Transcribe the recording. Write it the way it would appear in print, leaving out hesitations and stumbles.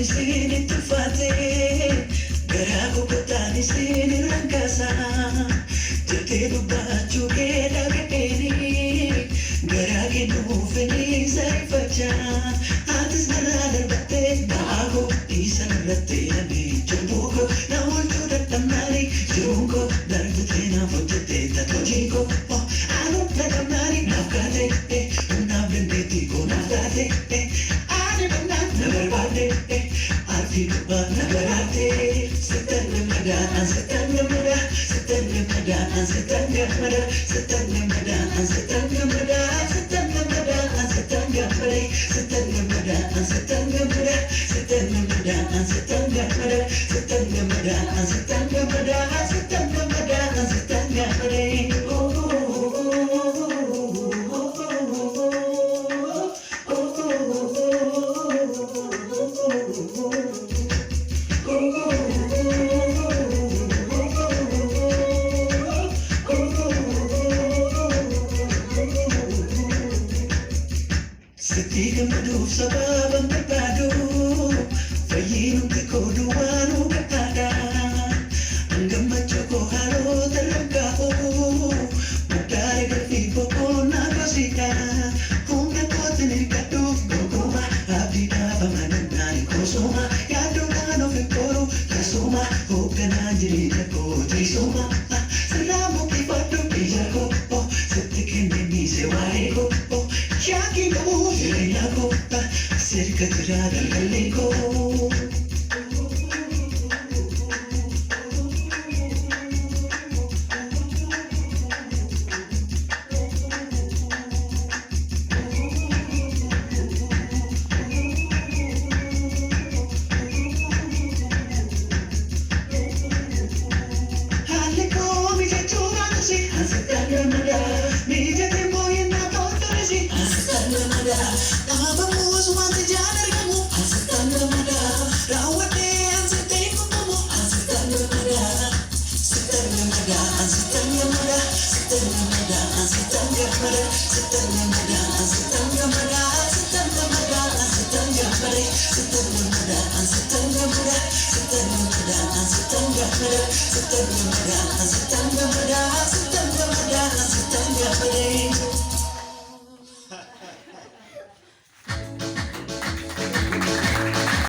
Sini tufate, garago kotani sini rangkasa, jete dubachu ke lagateni, garage nufeni sai facha, atis nalar batte bago isan ratte nabi chumbuko na ultu datamari chumko dardte na vujte tatojiko oh anu datamari nakate una vendeti ko nakate ane banda nabarbade Nagarate, setanya mada, setanya mada, setanya mada, setanya mada, setanya mada, setanya mada, setanya mada, setanya mada, setanya mada, setanya mada, setanya mada, setanya mada, setanya mada, setanya mada, setanya mada, setanya mada. Setiap madu sabab berbadu, fayin ke duanu berada, anggam macoko halo terangkau, mudare berfibo kona kasita, kunga kote kadu gogoma, abdi daba mananari kosoma, yado kano fekoro kasoma, hokana jiri dako trisoma, salamu kifatu kijako, setikin demi sewari ko. Yaki kamu yere lago, cerca tirada al lego. Haleko mi je chuva si, asetanya mada, mi je tempo ina kontore si. Asetanya mada, abamu suwante janar kamu. Asetanya mada, rawate ansete kamu. Asetanya mada, asetanya mada, asetanya mada, asetanya mada, asetanya mada, asetanya mada, asetanya mada, asetanya mada, asetanya mada, asetanya mada, asetanya mada, asetanya mada, asetanya mada, asetanya mada, asetanya mada, asetanya mada, asetanya mada.